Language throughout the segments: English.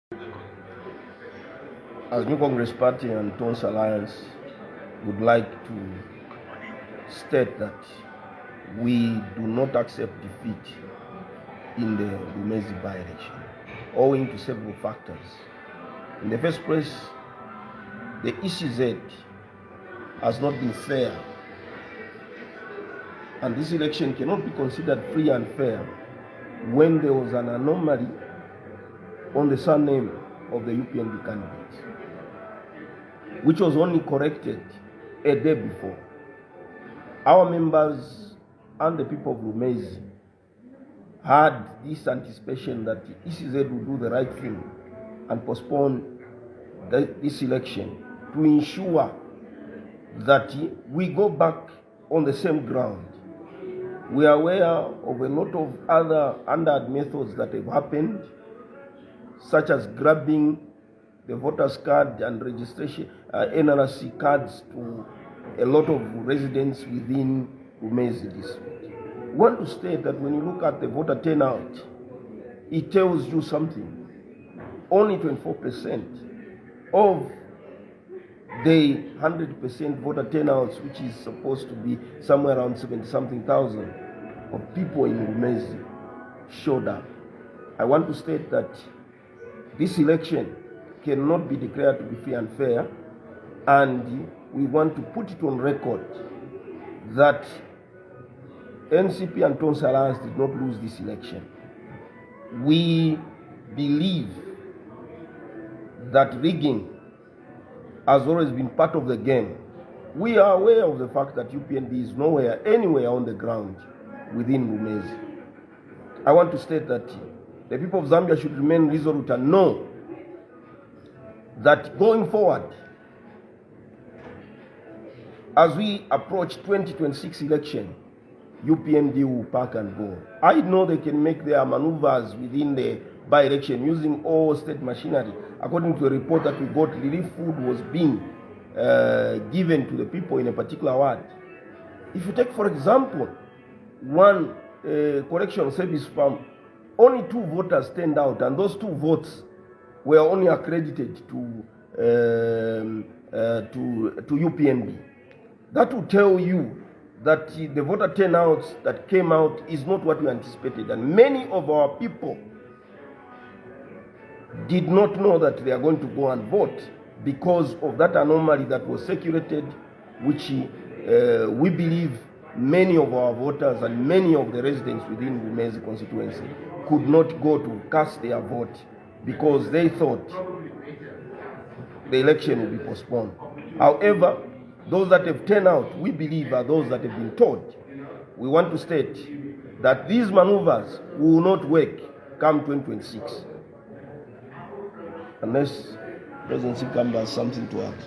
As New Congress Party and Tonse Alliance would like to state that we do not accept defeat in the Lumezi by-election, owing to several factors. In the first place, the ECZ has not been fair, and this election cannot be considered free and fair when there was an anomaly on the surname of the UPND candidate, which was only corrected a day before. Our members and the people of Lumezi had this anticipation that the ECZ would do the right thing and postpone this election to ensure that we go back on the same ground. We are aware of a lot of other underhand methods that have happened, such as grabbing the voters card and registration NRC cards to a lot of residents within Lumezi district. I want to state that when you look at the voter turnout, it tells you something. Only 24% of the 100% voter turnouts, which is supposed to be somewhere around 70-something thousand of people in Lumezi, showed up. I want to state that this election cannot be declared to be free and fair, and we want to put it on record that NCP and Tonse Alliance did not lose this election. We believe that rigging has always been part of the game. We are aware of the fact that UPND is nowhere, anywhere on the ground within Lumezi. I want to state that the people of Zambia should remain resolute and know that going forward, as we approach 2026 election, UPND will pack and go. I know they can make their maneuvers within the by-election using all state machinery. According to a report that we got, relief food was being given to the people in a particular ward. If you take, for example, one correctional service farm, only 2 voters turned out, and those 2 votes were only accredited to UPNB. That will tell you that the voter turnout that came out is not what we anticipated, and many of our people did not know that they are going to go and vote because of that anomaly that was circulated, which we believe many of our voters and many of the residents within Lumezi constituency could not go to cast their vote because they thought the election would be postponed. However, those that have turned out, we believe, are those that have been told. We want to state that these maneuvers will not work come 2026. Unless President Sikamba has something to add.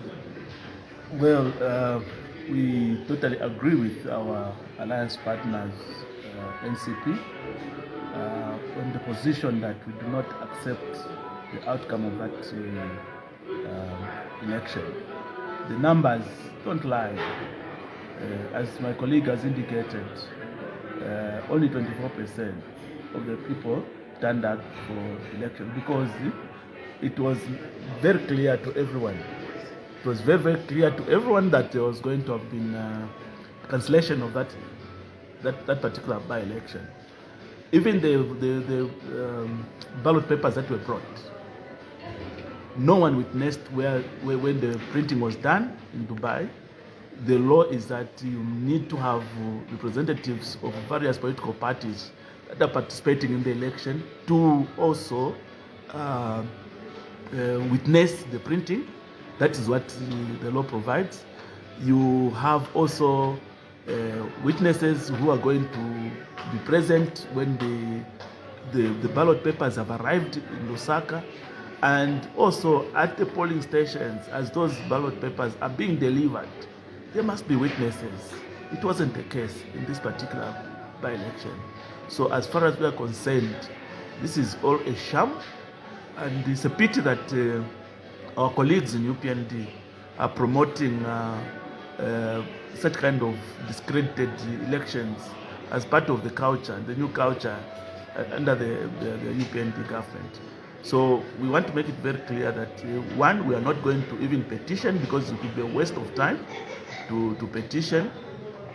Well, we totally agree with our alliance partners, NCP, on the position that we do not accept the outcome of that election. The numbers don't lie. As my colleague has indicated, only 24% of the people turned out for election because it was very clear to everyone. It was very, very clear to everyone that there was going to have been cancellation of that particular by-election. Even the ballot papers that were brought, no one witnessed when the printing was done in Dubai. The law is that you need to have representatives of various political parties that are participating in the election to also witness the printing. That is what the law provides. You have also witnesses who are going to be present when the ballot papers have arrived in Lusaka, and also at the polling stations as those ballot papers are being delivered, there must be witnesses. It wasn't the case in this particular by-election. So as far as we are concerned, this is all a sham, and it's a pity that our colleagues in UPND are promoting such kind of discredited elections as part of the culture, the new culture under the UPND government. So we want to make it very clear that one, we are not going to even petition because it would be a waste of time to petition.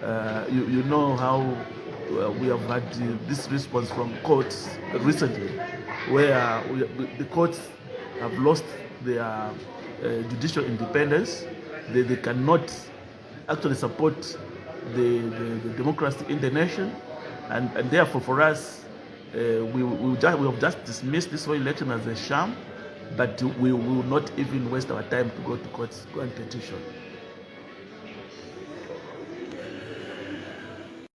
You know how we have had this response from courts recently, where the courts have lost their judicial independence. They cannot actually support the democracy in the nation, and therefore for us, we have just dismissed this whole election as a sham, but we will not even waste our time to go to courts, go and petition.